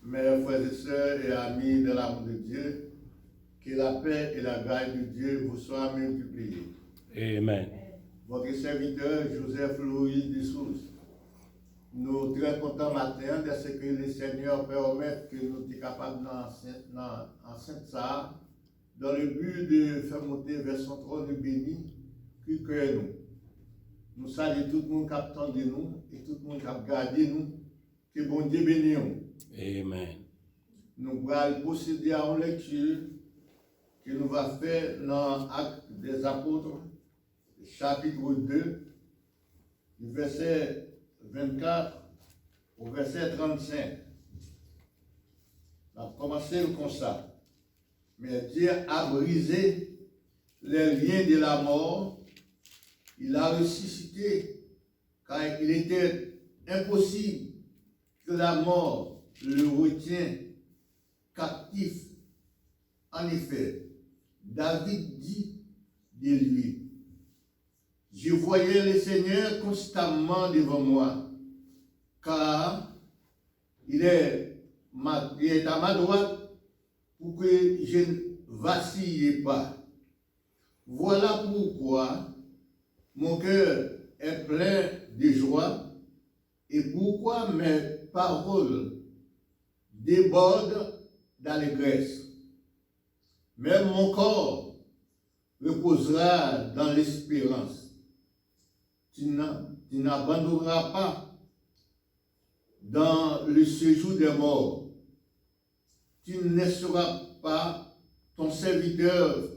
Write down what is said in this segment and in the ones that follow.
Mes frères et sœurs et amis de l'amour de Dieu, que la paix et la grâce de Dieu vous soient multipliées. Amen. Votre serviteur Joseph Louis Dessous, nous sommes très contents matin de ce que le Seigneur permette que nous soyons capables dans Sainte-Sarah, dans le but de faire monter vers son trône béni, qui que nous. Nous saluons tout le monde qui attend de nous et tout le monde qui a gardé nous. Que bon Dieu bénisse nous. Amen. Nous allons procéder à une lecture que nous allons faire dans l'Acte des Apôtres, chapitre 2, du verset 24 au verset 35. On va commencer comme ça. Mais Dieu a brisé les liens de la mort. Il a ressuscité, car il était impossible que la mort le retienne captif. En effet, David dit de lui, « Je voyais le Seigneur constamment devant moi, car il est à ma droite pour que je ne vacille pas. Voilà pourquoi mon cœur est plein de joie et pourquoi mes paroles débordent d'allégresse. Même mon corps reposera dans l'espérance. Tu n'abandonneras pas dans le séjour des morts. Tu ne laisseras pas ton serviteur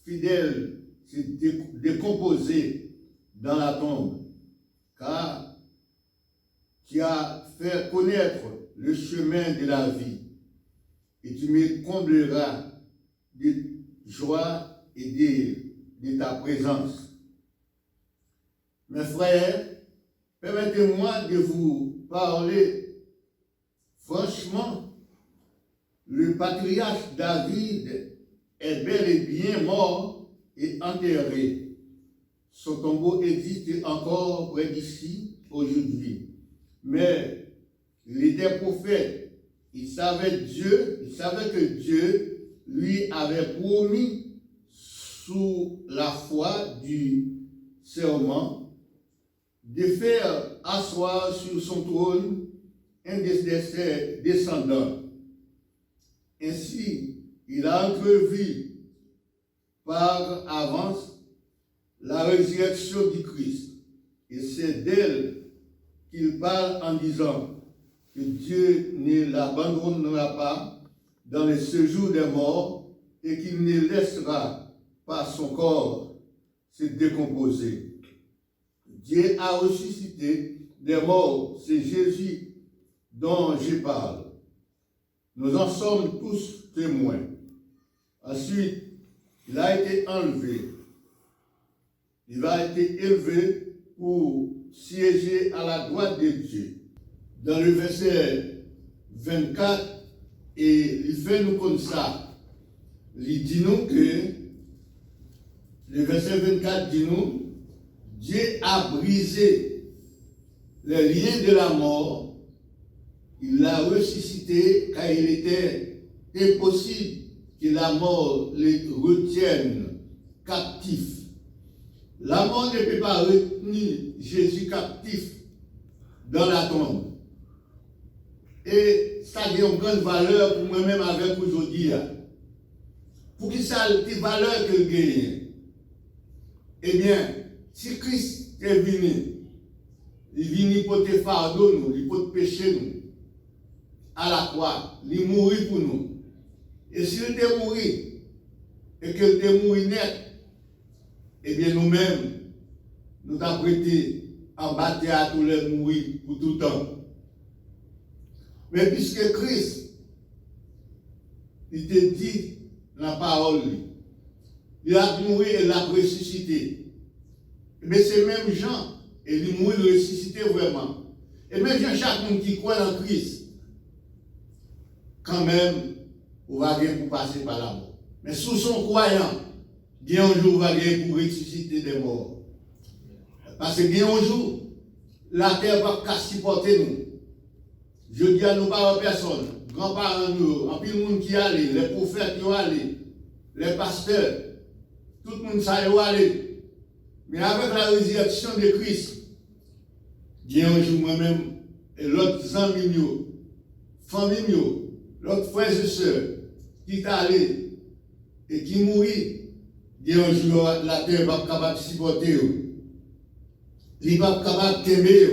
fidèle se décomposer dans la tombe, car tu as fait connaître le chemin de la vie et tu me combleras de joie et de ta présence. Mes frères, permettez-moi de vous parler franchement. Le patriarche David est bel et bien mort et enterré. Son tombeau existe encore près d'ici aujourd'hui. Mais il était prophète. Il savait que Dieu lui avait promis sous la foi du serment de faire asseoir sur son trône un de ses descendants. Ainsi, il a entrevu par avance la résurrection du Christ. Et c'est d'elle qu'il parle en disant que Dieu ne l'abandonnera pas dans le séjour des morts et qu'il ne laissera pas son corps se décomposer. Dieu a ressuscité des morts, c'est Jésus dont je parle. Nous en sommes tous témoins. Ensuite, il a été enlevé. Il va être élevé pour siéger à la droite de Dieu. Dans le verset 24, et il fait nous comme ça. Il dit nous que, le verset 24 dit nous, Dieu a brisé les liens de la mort. Il l'a ressuscité car il était impossible que la mort les retienne captifs. La mort ne peut pas retenir Jésus captif dans la tombe. Et ça a une grande valeur pour moi-même avec aujourd'hui. Pour qui ça a une valeur que gagne? Eh bien, si Christ est venu, il est venu pour te fardeau nous, il pour te pécher nous. À la croix, il mourit pour nous. Et s'il était mort, et qu'il était mort net, eh bien nous-mêmes, nous avons prêté en bataille à tous les mourir pour tout le temps. Mais puisque Christ, il te dit la parole, il a mouru et l'a ressuscité. Mais c'est même Jean, et il mourit et ressuscité vraiment. Et même chaque monde qui croit en Christ, quand même, on va bien pour passer par la mort. Mais sous son croyant, bien un jour, on va bien pour ressusciter des morts. Parce que bien un jour, la terre va supporter nous. Je dis à nous par personne, grands-parents nous, en pile monde qui allait, les prophètes qui allaient, les pasteurs, tout le monde ça y allait. Mais avec la résurrection de Christ, il y a un jour moi-même et l'autre amis, famille, l'autre frères et sœurs qui est allé et qui mourit, il y a un jour la terre n'est pas capable de supporter. Il n'est pas capable de t'aimer.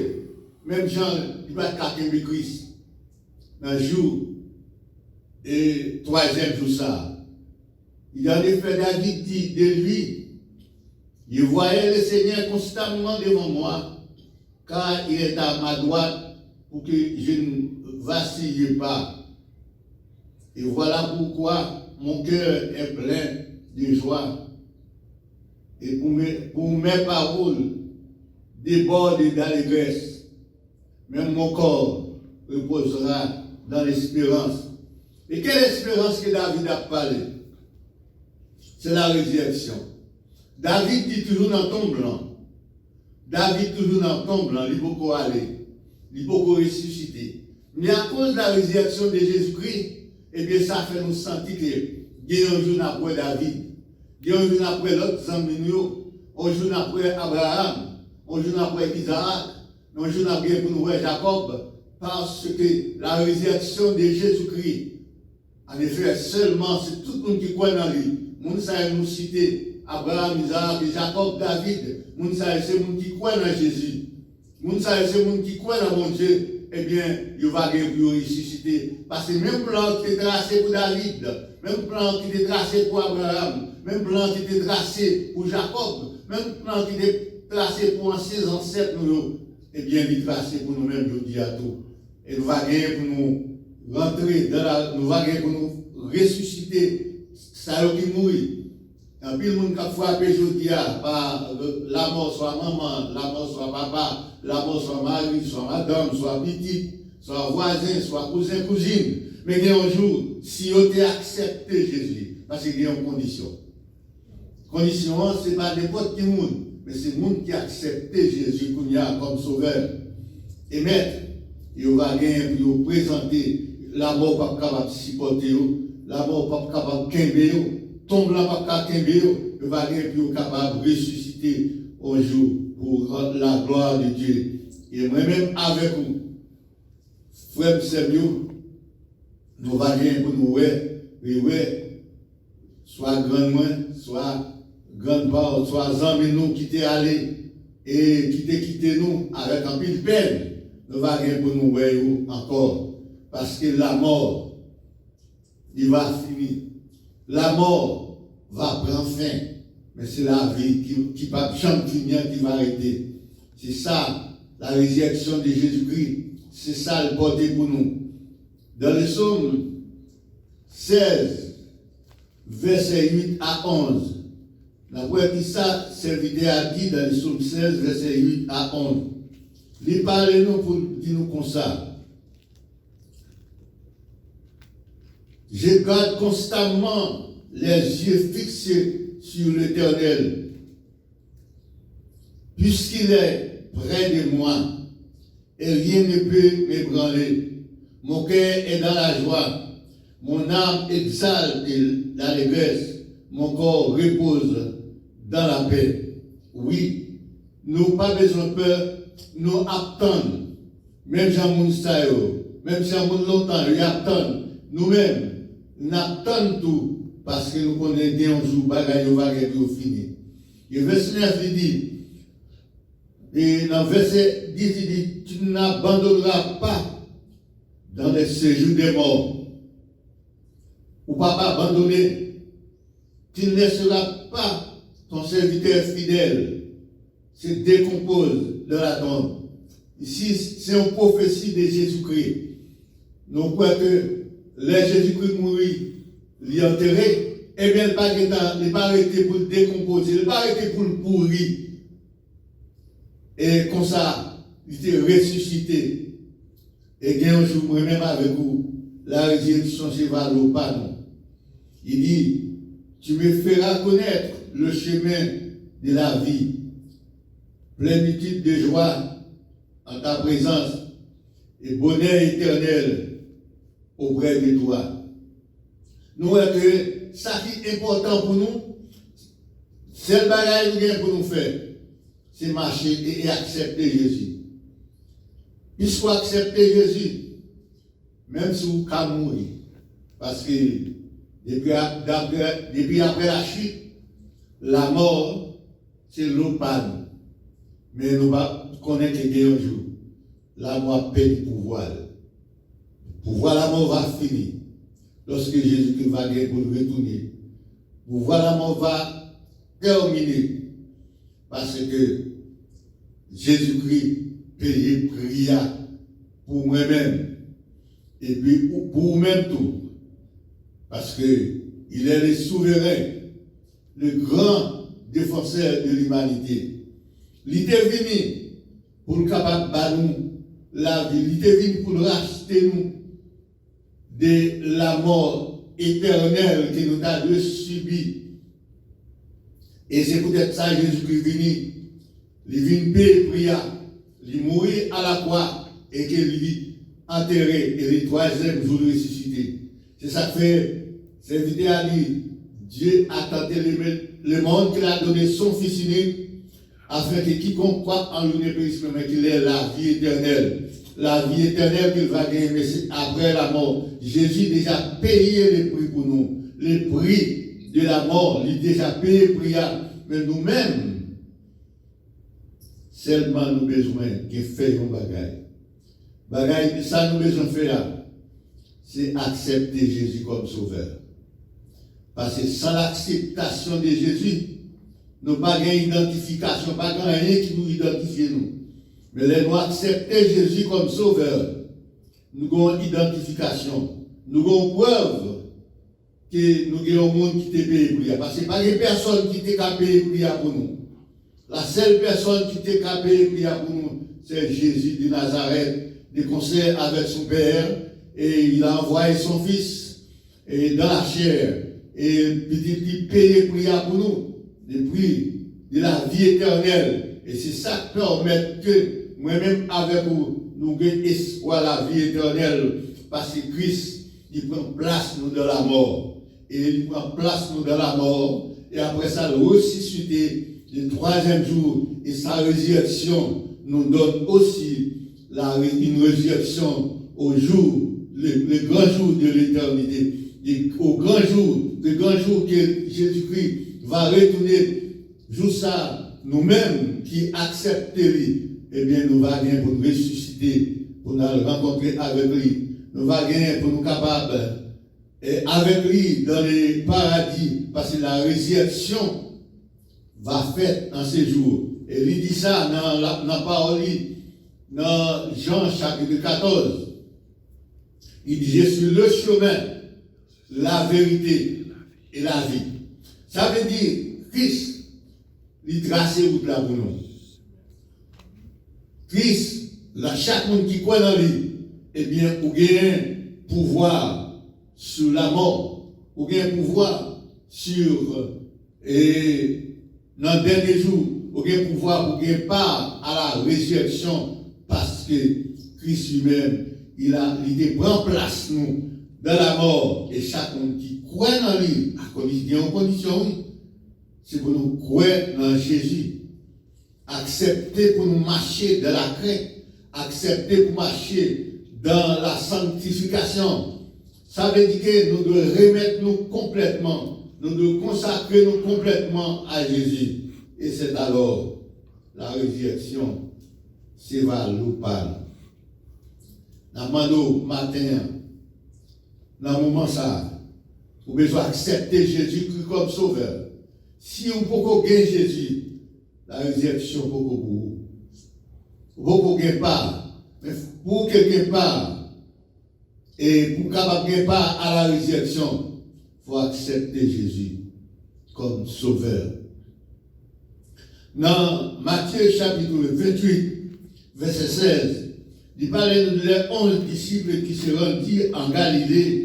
Même Jean, il va pas t'aimer Christ. Un jour, et troisième jour ça, il en effet David dit de lui, je voyais le Seigneur constamment devant moi, car il est à ma droite pour que je ne vacille pas. Et voilà pourquoi mon cœur est plein de joie. Et pour mes paroles débordent d'allégresse. Même mon corps reposera dans l'espérance. Et quelle espérance que David a parlé? C'est la résurrection. David dit toujours dans ton blanc. David toujours dans ton blanc, il peut beaucoup aller, il peut beaucoup ressusciter. Mais à cause de la résurrection de Jésus-Christ, eh bien ça fait nous sentir que il y a un jour après David, il y a un jour après l'autre Zambinio, un jour après Abraham, un jour après Isaac, un jour après pour nous voir Jacob, parce que la résurrection de Jésus-Christ, en effet, seulement c'est tout le monde qui croit dans lui. Nous savons nous citer Abraham, Isaac, Jacob, David. Nous savons c'est le monde qui croit dans Jésus. Nous savons c'est le monde qui croit dans mon Dieu. Eh bien, il va ressusciter. Parce que même plan qui était tracé pour David, même plan qui était tracé pour Abraham, même plan qui était tracé pour Jacob, même plan qui était tracé pour ses ancêtres, eh bien, il est tracé pour nous-mêmes, je dis à tout. Et nous va gagner pour nous rentrer dans la, nous va gagner pour nous ressusciter, ça qui mourit. En plus, le monde qui a frappé, je dis, par la mort, soit maman, la mort, soit papa, la mort, soit mari, soit madame, soit petite, soit voisin, soit cousin, cousine. Mais il y a un jour, si on t'a accepté Jésus, parce qu'il y a une condition. Condition, ce n'est pas n'importe qui monde, mais c'est le monde qui a accepté Jésus comme sauveur. Et maître, il va gagner pour présenter la mort pas capable de supporter, la mort pas capable de quimber, tombe là pas capable de quimber, il va gagner pour capable de ressusciter un jour pour la gloire de Dieu. Et moi-même avec vous, frère Sébio, nous va gagner pour nous soit grand moins, soit grand part, soit amis nous qui t'est allé et qui t'est quitté nous avec un peu de peine. Nous va gagner pour nous encore. Parce que la mort, il va finir. La mort va prendre fin. Mais c'est la vie qui va jamais finir, qui va arrêter. C'est ça, la résurrection de Jésus-Christ. C'est ça le porté pour nous. Dans le psaume 16, verset 8 à 11. D'après qui ça, serviteur a dit dans le psaume 16, verset 8 à 11. Il parle nous pour dire nous comme ça. Je garde constamment les yeux fixés sur l'Éternel, puisqu'il est près de moi, et rien ne peut m'ébranler. Mon cœur est dans la joie, mon âme exalte l'allégresse, mon corps repose dans la paix. Oui, nous n'avons pas besoin de peur, nous attendons. Même si on même si on longtemps, nous attendons. Nous-mêmes, nous attendons tout. Parce que nous connaissons un jour, bagaille va fini. Et verset 9, il dit, et dans verset 10, il dit, tu n'abandonneras pas dans les séjours des morts. Ou pas abandonner. Tu ne laisseras pas ton serviteur fidèle se décompose dans la tombe. Ici, c'est une prophétie de Jésus-Christ. Nous croyons que les Jésus-Christ mourit, il est enterré, eh bien, il n'est pas arrêté pour le décomposer, il n'est pas arrêté pour le pourrir. Et comme ça, il était ressuscité. Et il y a un jour, moi-même avec vous, la résurrection, c'est va l'eau, pas non. Il dit, tu me feras connaître le chemin de la vie, plénitude de joie en ta présence et bonheur éternel. auprès de toi. Nous voyons que ça qui est important pour nous, c'est le bagage pour nous faire, c'est marcher et accepter Jésus. Puisqu'on accepte Jésus, même si vous pouvez mourir, parce que depuis après la chute, la mort, c'est l'autre panne. Mais nous connaissons que un jour, la mort perd le pouvoir. Le pouvoir de la mort va finir. Lorsque Jésus va gagner pour retourner, le pouvoir de la mort va terminer. Parce que Jésus-Christ paye prière pour moi-même. Et puis pour vous-même tout. Parce qu'il est le souverain, le grand défenseur de l'humanité. Il était venu pour nous capable de nous la vie. Il était venu pour racheter nous de la mort éternelle que nous avons subie. Et c'est peut-être ça Jésus-Christ est venu. Il est venu payer prière. Il est mort à la croix et qu'il est enterré et le troisième jour ressuscité. C'est ça que fait, c'est invité à dire, Dieu a tenté le monde qu'il a donné son Fils unique, afin que quiconque croit en lui ne périsse pas, mais qu'il ait la vie éternelle. La vie éternelle qu'il va gagner, mais c'est après la mort. Jésus a déjà payé le prix pour nous. Le prix de la mort, il a déjà payé pour nous. Mais nous-mêmes, seulement nous besoin de faire un bagage. Bagage, ça nous besoin de faire, c'est accepter Jésus comme sauveur. Parce que sans l'acceptation de Jésus, nous n'avons pas d'identification, pas rien qui nous identifie nous. Mais les nous accepter Jésus comme sauveur, nous avons une identification, nous avons preuve que nous avons un monde qui t'a payé pour nous. Parce que pas une personne qui t'a payé pour nous. La seule personne qui t'a payé pour nous, c'est Jésus de Nazareth, de concert avec son Père, et il a envoyé son Fils et dans la chair, et il paye pour nous. Le prix de la vie éternelle. Et c'est ça qui permet que moi-même avec vous, nous gagnons espoir la vie éternelle. Parce que Christ, il prend place nous dans la mort. Et il prend place nous dans la mort. Et après ça, le ressuscité, le troisième jour, et sa résurrection nous donne aussi une résurrection au jour, le grand jour de l'éternité. Au grand jour, le grand jour que Jésus-Christ va retourner, jour ça, nous-mêmes qui acceptons lui, eh bien, nous va gagner pour nous ressusciter, pour nous rencontrer avec lui. Nous va gagner pour nous capables, et avec lui, dans les paradis, parce que la résurrection va faire en ces jours. Et il dit ça dans la parole, dans Jean chapitre 14. Il dit, je suis le chemin, la vérité et la vie. Ça veut dire, Christ, il trace route là pour nous. Christ, là, chaque monde qui croit dans lui, eh bien, pour gagner pouvoir sur la mort, pour gagner pouvoir sur, et dans le dernier jour, pour gagner pouvoir, pour gagner part à la résurrection, parce que Christ lui-même, il prend place nous dans la mort, et chaque monde qui croit dans lui, il y a une condition, c'est pour nous croire dans Jésus. Accepter pour nous marcher dans la crainte, accepter pour marcher dans la sanctification. Ça veut dire que nous devons remettre nous complètement, nous devons consacrer nous complètement à Jésus. Et c'est alors la résurrection, c'est vers l'opale. Dans le matin, dans le moment ça, vous avez besoin d'accepter Jésus comme sauveur. Si vous pouvez gagner Jésus, la résurrection pour vous. Vous pouvez pas, mais pour quelque part, et pour capable de part à la résurrection, il faut accepter Jésus comme sauveur. Dans Matthieu chapitre 28, verset 16, il parlait des 11 disciples qui se rendirent en Galilée.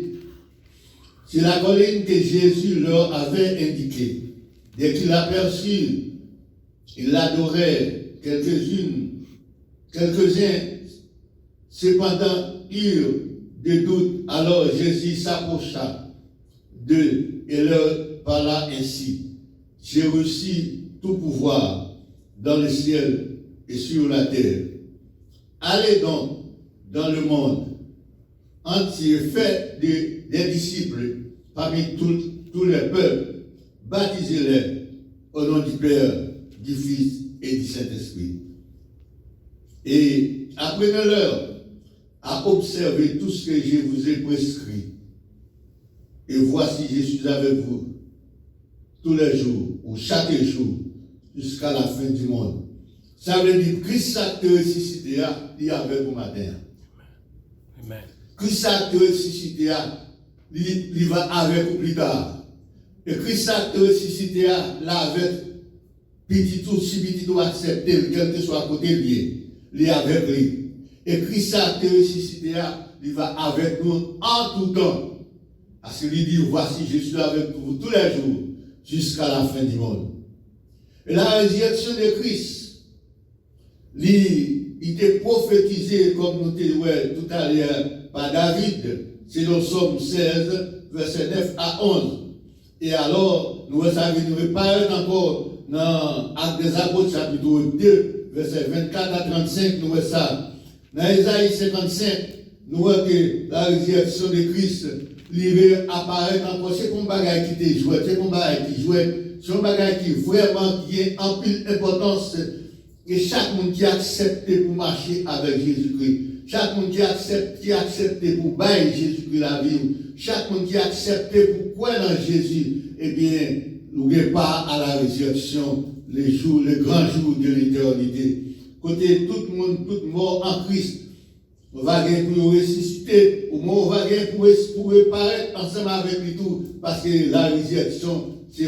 C'est la colline que Jésus leur avait indiquée. Dès qu'il aperçut, il l'adorait, quelques-uns cependant eurent de doute, alors Jésus s'approcha d'eux et leur parla ainsi. J'ai reçu tout pouvoir dans le ciel et sur la terre. Allez donc dans le monde entier, faites des disciples parmi tous les peuples, baptisez-les au nom du Père, du Fils et du Saint-Esprit. Et apprenez-leur à observer tout ce que je vous ai prescrit. Et voici, je suis avec vous tous les jours, ou chaque jour, jusqu'à la fin du monde. Ça veut dire que Christ a ressuscité, il est avec vous matin. Amen. Christ a ressuscité, il va avec vous plus tard. Et Christ a ressuscité, là avec petit tout, si petit tout accepté, quel que soit côté lié, il est avec lui. Et Christ a ressuscité, il va avec nous en tout temps. Parce qu'il dit, voici, je suis avec vous tous les jours, jusqu'à la fin du monde. Et la résurrection de Christ, il était prophétisé, comme nous l'avons dit tout à l'heure, par David. C'est dans Somme 16, verset 9 à 11. Et alors, nous savons, nous parlons encore dans Actes des Apôtres, chapitre 2, verset 24 à 35, nous voyons ça. Dans Isaïe 55, nous voyons que la résurrection de Christ, il apparaît encore. C'est comme bagage qui te joué, c'est comme bagage qui jouait, c'est un bagage qui vraiment qui est en pile importance. Et chaque monde qui accepte pour marcher avec Jésus-Christ, chaque monde qui accepte pour bailler Jésus-Christ la vie, chaque monde qui accepte pour croire dans Jésus, eh bien, nous n'avons pas à la résurrection les grands jours de l'éternité. Côté tout le monde, tout mort en Christ, on va gagner pour ressusciter, au moins on va gagner pour reparaître ensemble avec lui tout, parce que la résurrection, c'est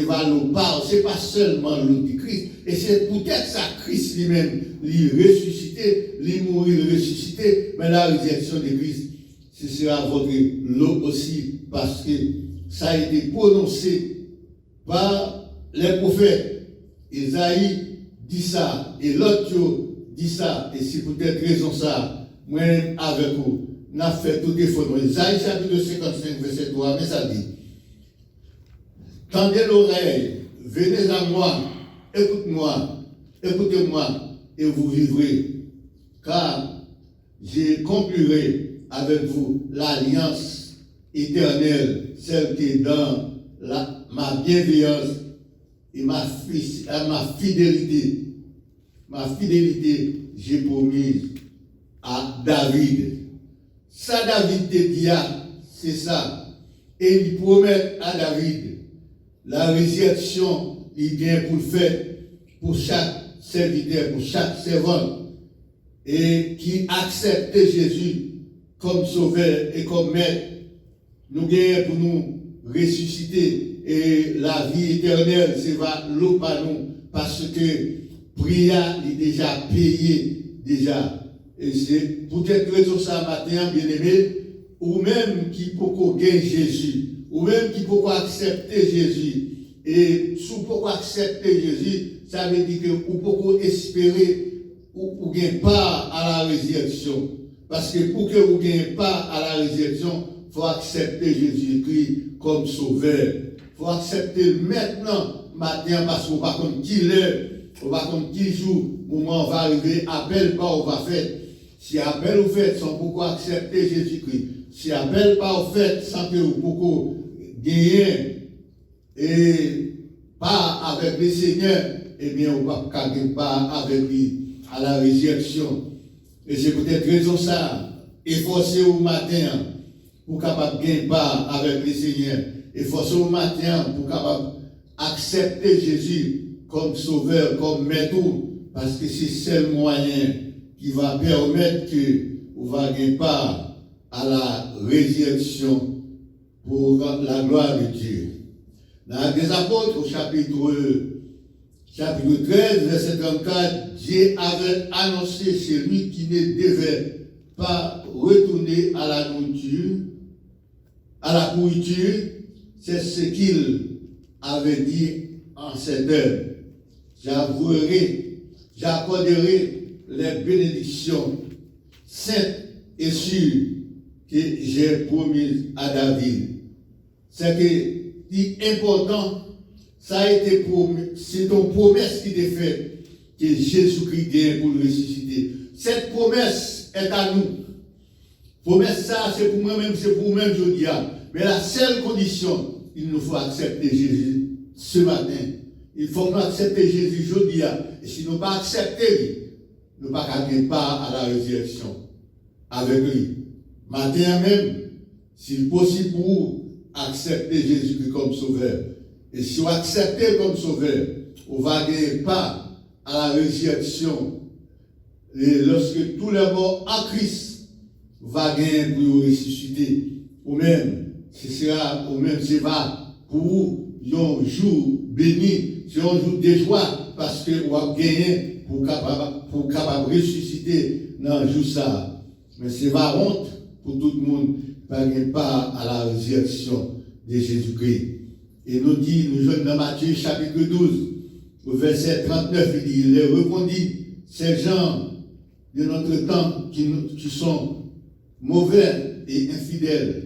c'est pas seulement l'autre du Christ, et c'est peut-être ça Christ lui-même, lui ressuscité, lui mourir, ressuscité, mais la résurrection de Christ, ce sera votre lot aussi, parce que ça a été prononcé par les prophètes. Isaïe dit ça, et l'autre dit ça, et c'est peut-être raison ça, moi avec vous, on a fait tout effort. Isaïe chapitre 55, verset 3, mais ça dit, tendez l'oreille, venez à moi, écoutez-moi, et vous vivrez, car j'accomplirai avec vous l'alliance éternelle, celle qui est dans ma bienveillance et ma fidélité. Ma fidélité, j'ai promis à David. Ça, David te dit, c'est ça. Et il promet à David la résurrection, il vient pour le faire pour chaque serviteur, pour chaque servant, et qui accepte Jésus comme sauveur et comme maître. Nous gagnons pour nous ressusciter et la vie éternelle, c'est va l'eau par nous, parce que prière est déjà payé déjà. Et c'est peut-être raison ça matin, bien aimé, ou même qui peut gagner Jésus, ou même qui peut accepter Jésus. Et si vous pouvez accepter Jésus, ça veut dire que vous pouvez espérer ou gagner part à la résurrection. Parce que pour que vous gagnez part à la résurrection, il faut accepter Jésus-Christ comme sauveur. Il faut accepter maintenant, matin, parce qu'on ne sait pas qui l'heure, on ne sait pas qui jour, moment va arriver, appel pas, on va faire. Si appel ou fait, sans pourquoi accepter Jésus-Christ. Si appel pas ou fait, sans que vous pouvez gagner et pas avec le Seigneur, eh bien, on va pas avec lui à la résurrection. Et c'est peut-être raison ça. Efforcez au matin pour capable gagner pas avec le Seigneur. Efforcez au matin pour capable accepter Jésus comme sauveur, comme maître, parce que c'est le seul moyen qui va permettre que vous va gagner pas à la résurrection pour la gloire de Dieu. Dans les Apôtres, au chapitre 13, verset 34, Dieu avait annoncé celui qui ne devait pas retourner à la nourriture, à la pourriture, c'est ce qu'il avait dit en cette heure. J'accorderai les bénédictions saintes et sûres que j'ai promis à David. C'est que important, ça a été promis, c'est une promesse qui est faite que Jésus-Christ vient pour le ressusciter. Cette promesse est à nous. Promesse ça, c'est pour moi-même, c'est pour moi-même, je dis. Mais la seule condition, il nous faut accepter Jésus ce matin. Il faut nous accepter Jésus aujourd'hui. Et si nous ne pas accepter, nous ne pas gagner part à la résurrection avec lui. Matin même, s'il est possible pour vous, accepter Jésus comme sauveur. Et si vous acceptez comme sauveur, vous va gagner part à la résurrection. Et lorsque tous les morts en Christ va gagner pour vous ressusciter, ou même, ce sera, ou même, c'est va pour vous, un jour béni, c'est un jour de joie, parce que vous avez gagné pour capable ressusciter dans le jour ça. Mais c'est pas honte pour tout le monde qui pas à la résurrection de Jésus-Christ. Et nous dit, nous jeunes dans Matthieu chapitre 12, au verset 39, il dit, il est répondit, ces gens de notre temps qui sont mauvais et infidèles,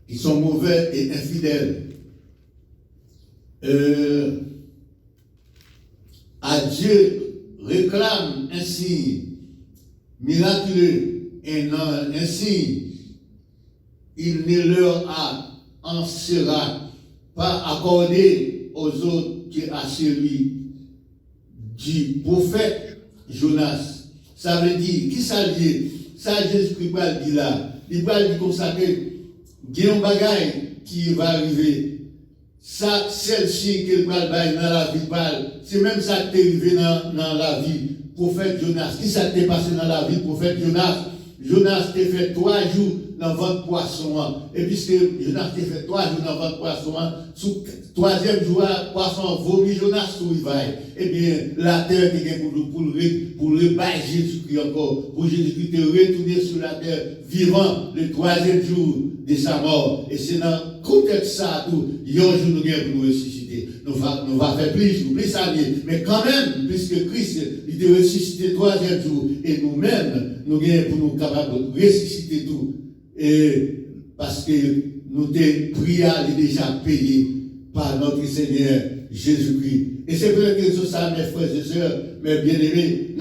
qui sont mauvais et infidèles, à Dieu réclame un signe miraculeux et non un signe, il ne leur en sera pas accordé aux autres qu'à celui du prophète Jonas. Ça veut dire, qui ça dit? Ça, Jésus-Christ va le dire là. Il va le dire comme ça que il y a un bagage qui va arriver. Ça, celle-ci qu'il va le dans la vie, c'est même ça qui est arrivé dans la vie. Prophète Jonas. Qui ça t'est passé dans la vie, prophète Jonas? Jonas t'a fait 3 jours dans votre poisson. Et puisque Jonas t'a fait 3 jours dans votre poisson, sous 3e jour, poisson vomit Jonas sous rivaille. Eh bien, la terre est pour le bail Jésus-Christ encore. Pour Jésus-Christ te retourner sur la terre vivant le 3e jour de sa mort. Et c'est dans le contexte ça tout, il y a un jour nous pour nous ressusciter. Nous va faire plus années. Mais quand même, puisque Christ, il te ressuscité le 3e jour, et nous-mêmes, nous gagnons pour nous capables de ressusciter tout. Et parce que nous avons prié déjà payé par notre Seigneur Jésus-Christ. Et c'est vrai que c'est ça, mes frères et sœurs, mes bien-aimés,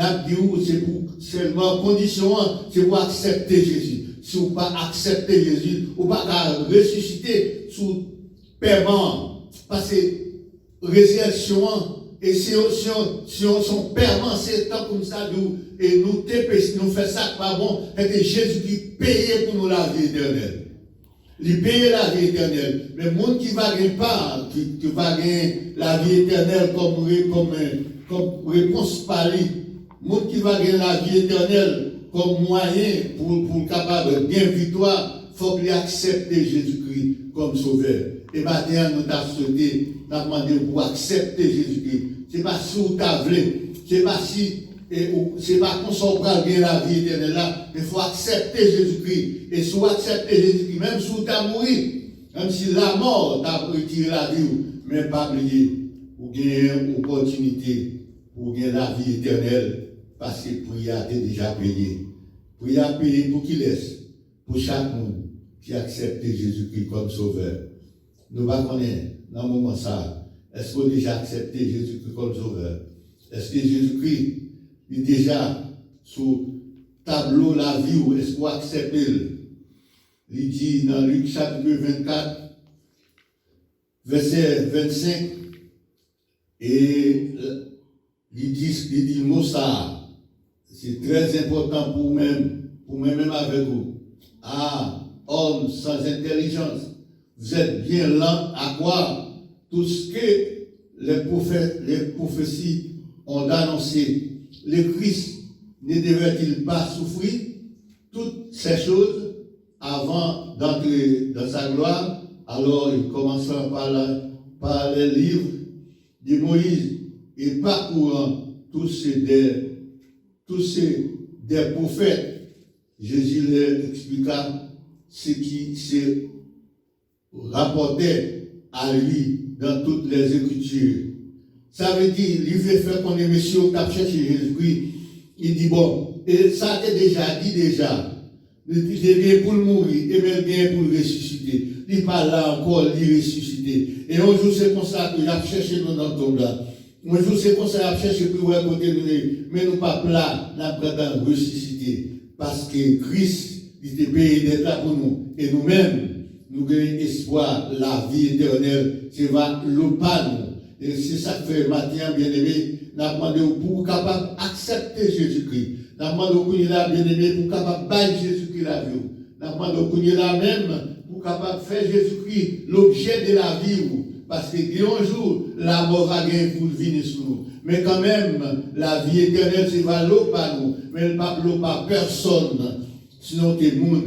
c'est pour seulement condition, c'est pour accepter Jésus. Si vous ne pas accepter Jésus, vous ne pas ressusciter sous paiement. Parce que résurrection, et si on son paiement, c'est tant comme ça, et nous faisons ça pas bon, et que Jésus qui paye pour nous la vie éternelle. Il paye la vie éternelle. Mais le monde qui va gagner pas, qui va gagner la vie éternelle comme réponse par lui, le monde qui va gagner la vie éternelle comme moyen pour capable bien victoire, il faut qu'il accepte Jésus-Christ comme sauveur. Et maintenant, nous t'avons souhaité, nous avons demandé pour accepter Jésus-Christ. Ce n'est pas si vous t'avez, ce n'est pas si, c'est pas qu'on s'en va gagner la vie éternelle là, mais il faut accepter Jésus-Christ. Et si vous acceptez Jésus-Christ, même si vous t'avez mouru, même si la mort t'a retiré la vie, mais pas oublier, vous gagnez une opportunité pour gagner la vie éternelle. Parce que le prix a été déjà payé. Le prix a payé pour qui laisse, pour chaque monde qui accepte Jésus-Christ comme sauveur. Nous ne connaissons pas dans le moment ça. Est-ce qu'on a déjà accepté Jésus-Christ comme sauveur? Est-ce que Jésus-Christ est déjà sous tableau la vie ou est-ce qu'on accepte? Il dit dans Luc chapitre 24, verset 25, et il dit le mot ça. C'est très important pour moi-même avec vous. Ah, homme sans intelligence, vous êtes bien lent à croire tout ce que les prophéties ont annoncé. Le Christ ne devait-il pas souffrir toutes ces choses avant d'entrer dans sa gloire? Alors il commença par les livres de Moïse et parcourant tous ces des prophètes, Jésus leur expliqua ce qui se rapportait à lui dans toutes les Écritures. Ça veut dire, il veut faire qu'on est monsieur qui a cherché Jésus-Christ. Il dit, bon, et ça a déjà dit déjà. Il est bien pour mourir, et bien bien pour ressusciter. Il n'est pas là encore, il ressusciter. Et un jour, c'est comme ça qu'il a cherché nous dans le tombe là. Un jour, c'est comme ça qu'il a cherché pour voir côté nous, mais nous pas là, nous avons ressusciter. Parce que Christ, il était payé d'être là pour nous. Et nous-mêmes, nous avons espoir, la vie éternelle, c'est le pas nous. Et c'est ça que fait matin, bien aimé, nous avons demandé pour capable d'accepter Jésus-Christ. Nous avons demandé pour là, bien aimé, pour capable de bailler Jésus-Christ la vie. Nous avons demandé pour là même, pour capable de faire Jésus-Christ l'objet de la vie. Parce que un jour, la mort va gagner pour venir sur nous. Mais quand même, la vie éternelle, c'est pas l'eau par nous. Mais elle ne pas l'eau par personne. Sinon, des gens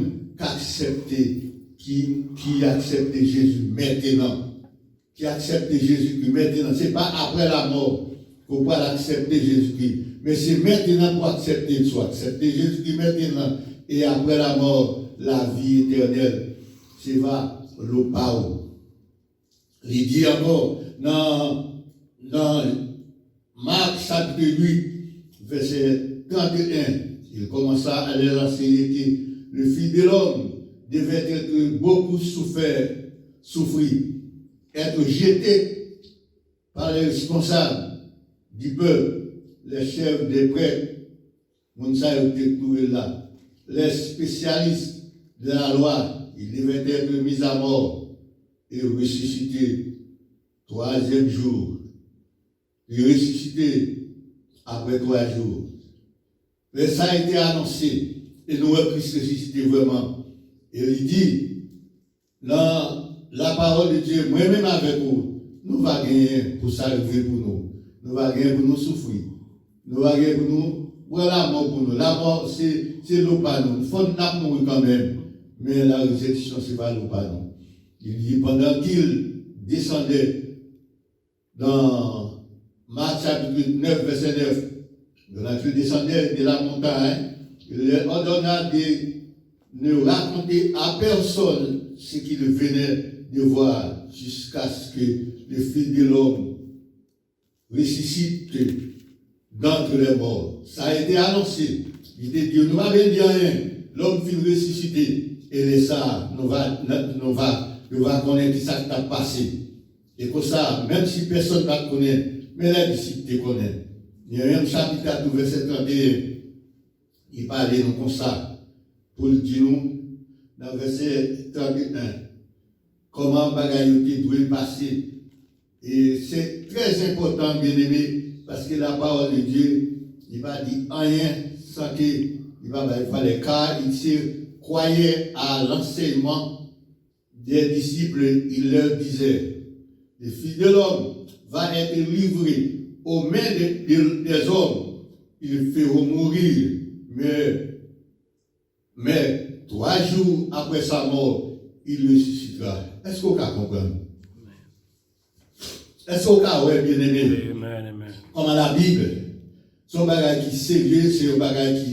qui acceptent Jésus maintenant. Qui acceptent Jésus-Christ maintenant. Ce n'est pas après la mort qu'on peut accepter Jésus-Christ. Mais c'est maintenant pour accepter soi. Accepter Jésus-Christ maintenant. Et après la mort, la vie éternelle. C'est va l'eau par nous. Il dit encore dans Marc chapitre 8, verset 31, il commença à leur enseigner que le Fils de l'homme devait être beaucoup souffrir, être jeté par les responsables du peuple, les chefs des prêtres, là, les spécialistes de la loi, il devait être mis à mort et ressuscité troisième jour. Et ressuscité après 3 jours. Mais ça a été annoncé. Et nous avons Christ ressuscité vraiment. Et il dit, dans la parole de Dieu, moi-même avec vous, nous allons gagner pour s'arriver pour nous. Nous allons gagner pour nous souffrir. Nous allons gagner pour nous, pour la mort pour nous. La mort, c'est l'eau pas nous. Il faut nous mourir quand même. Mais la résurrection, ce n'est pas l'eau pas nous. Il dit, pendant qu'il descendait dans Marc chapitre 9, verset 9, pendant qu'il descendait de la montagne, il leur ordonna de ne raconter à personne ce qu'il venait de voir jusqu'à ce que le Fils de l'homme ressuscite d'entre les morts. Ça a été annoncé. Il dit, Dieu nous va bien dire rien. L'homme finit ressuscité. Et les ça, nous va connaître ça qui a passé. Et comme ça, même si personne ne te connaît, mais les disciples te connaissent. Il y a un chapitre 4, verset 31, il parlait nous comme ça, pour dire nous, dans le verset 31, comment bagaille doit passer. Et c'est très important, bien aimé, parce que la parole de Dieu, il va dire rien sans qu'il va faire les cas, il croyait à l'enseignement des disciples, il leur disait, le Fils de l'homme va être livré aux mains des hommes, ils feront mourir, mais 3 jours après sa mort, il ressuscitera. Est-ce qu'on peut comprendre? Est-ce qu'on peut bien aimé? Comme à la Bible, son bagage qui est sérieux, c'est un bagage qui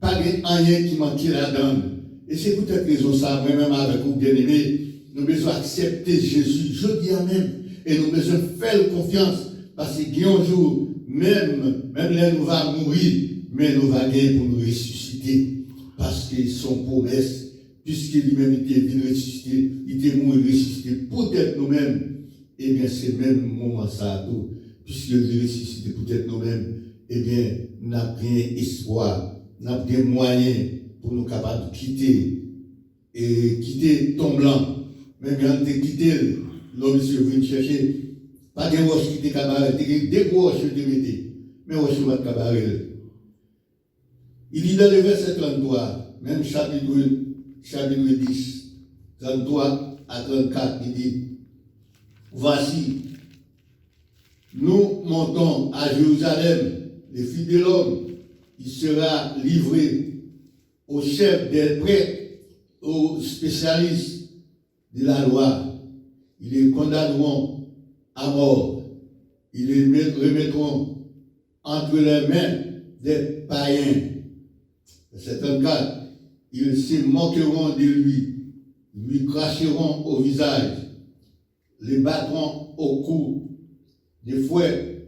pas rien qui manque là-dedans. Et c'est peut-être raison ça, même avec vous bien aimé, nous devons accepter Jésus, je dis même, et nous devons faire confiance, parce qu'il y a un jour, même là nous va mourir, mais nous va gagner pour nous ressusciter, parce que son promesse, puisque lui-même était venu ressusciter, il était mort et ressuscité, peut-être nous-mêmes, eh bien c'est le même moment ça, tout, puisque il est ressuscité, peut-être nous-mêmes, eh bien, nous n'avons rien espoir, nous n'avons des moyens pour nous capables de quitter ton blanc. Même quand tu quittes, l'homme est venu chercher, pas de roches qui étaient cabarets, des roches qui étaient mettées, mais roches qui étaient cabarets. Il dit dans le verset 33, même chapitre 10, 33 à 34, il dit, voici, nous montons à Jérusalem, le Fils de l'homme, il sera livré aux chefs des prêtres, aux spécialistes de la loi. Ils les condamneront à mort. Ils les remettront entre les mains des païens. Verset 34. Ils se moqueront de lui cracheront au visage, les battront au cou, des fouets,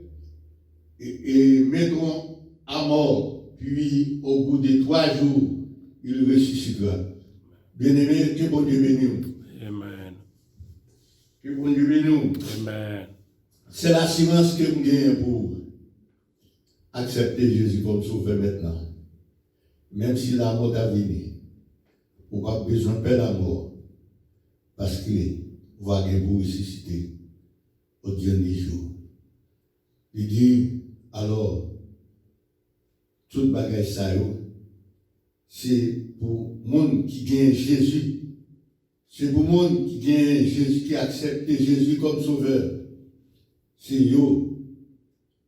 et mettront à mort. Puis, au bout de 3 jours, il ressuscitera. Bien-aimé, que bon Dieu bénisse. Amen. Que bon Dieu bénisse. Amen. C'est l'assurance que nous gagnons pour accepter Jésus comme sauveur maintenant. Même si la mort a venu, on n'a pas besoin de perdre la mort. Parce que vous allez vous ressusciter au dernier jour. Il dit, alors, toute bagage ça, c'est pour le monde qui gagne Jésus. C'est pour le monde qui gagne Jésus, qui accepte Jésus comme sauveur. C'est eux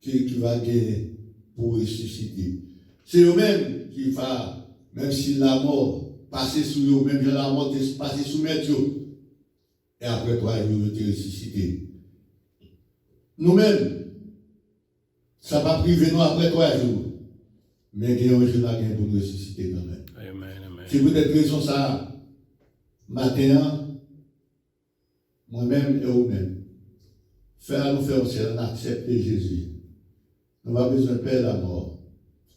qui va gagner pour ressusciter. C'est eux-mêmes qui va, même si la mort passe sous eux, même si la mort passe sous eux, et après 3 jours, ils ont ressuscité. Nous-mêmes, ça va priver nous après 3 jours. Mais il y a un jour là pour nous ressusciter quand même. Amen. Amen. C'est peut-être raison ça, matin, moi-même et vous-même, nous faire aussi, on accepte Jésus. Nous n'avons pas besoin de perdre la mort.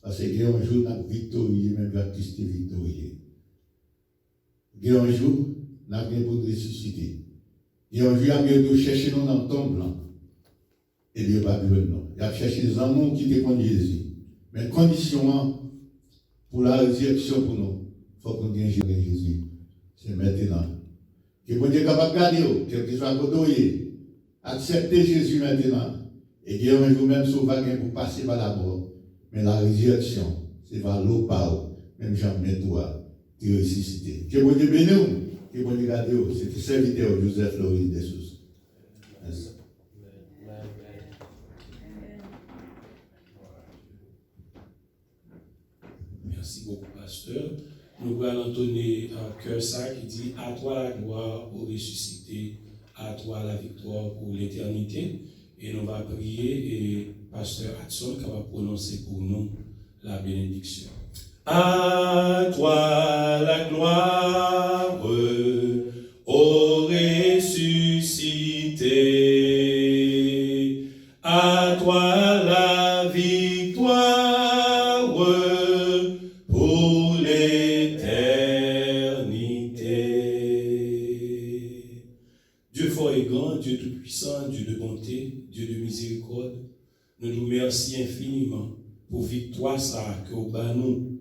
Parce qu'il y a un jour, nous avons victorieux, même Baptiste est victorieux. Il y a un jour, nous avons pour nous ressusciter. Il y a un jour, nous avons cherché nous dans le tombe blanc. Et Dieu n'a pas besoin de nous. Il a cherché les amours qui dépendent de Jésus. Mais condition pour la résurrection pour nous, il faut qu'on gagne Jésus. C'est maintenant. Que vous êtes capable de garder, quel que soit votre doyer, acceptez Jésus maintenant. Et qu'il y a un jour même sauvage pour passer par la mort. Mais la résurrection, c'est par l'eau par même jamais toi, tu ressuscité. Que vous êtes béni, que vous êtes gardé, c'était serviteur Joseph Loris de Sousa. Merci. Merci beaucoup, pasteur. Nous allons entonner un cœur ça qui dit à toi la gloire pour ressusciter, à toi la victoire pour l'éternité. Et nous allons prier et pasteur Hudson qui va prononcer pour nous la bénédiction. À toi la gloire au ressuscité, à toi la victoire pour l'éternité. Dieu fort et grand, Dieu tout-puissant, Dieu de bonté, Dieu de miséricorde, nous nous remercions infiniment pour victoire ça que au bas nous,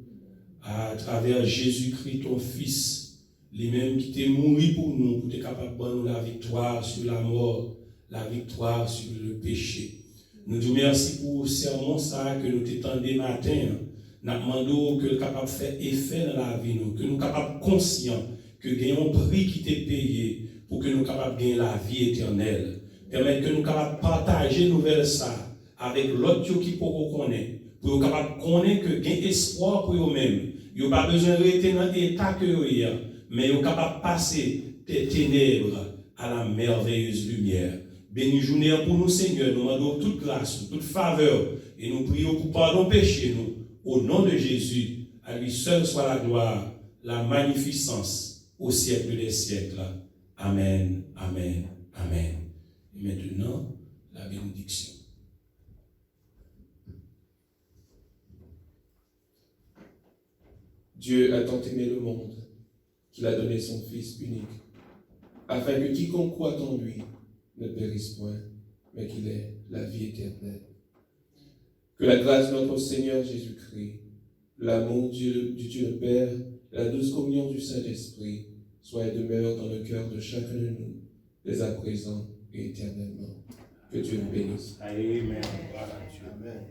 à travers Jésus-Christ, ton Fils, lui-même qui t'est mort pour nous, pour être capable de nous la victoire sur la mort, la victoire sur le péché. Nous te remercions pour le sermon ça que nous t'étendons matin. Nous demandons que nous capable de faire effet dans la vie, que nous capables conscients que nous avons un prix qui t'est payé pour que nous capables de gagner la vie éternelle. Permettre que nous capables de partager nouvelle ça avec l'autre qui peut connaître. Pour être capable de connaître que gain espoir pour eux-mêmes. Ils n'ont pas besoin de rester dans l'état que vous êtes, mais ils sont capables de passer des ténèbres à la merveilleuse lumière. Béni journée pour nous, Seigneur, nous demandons toute grâce, toute faveur, et nous prions pour pardon péché nous. Au nom de Jésus, à lui seul soit la gloire, la magnificence au siècle des siècles. Amen, amen, amen. Et maintenant, la bénédiction. Dieu a tant aimé le monde qu'il a donné son Fils unique, afin que quiconque croit en lui ne périsse point, mais qu'il ait la vie éternelle. Que la grâce de notre Seigneur Jésus-Christ, l'amour du Dieu le Père, la douce communion du Saint-Esprit soit et demeure dans le cœur de chacun de nous, dès à présent et éternellement. Que Dieu nous bénisse. Amen. Voilà, Dieu. Amen.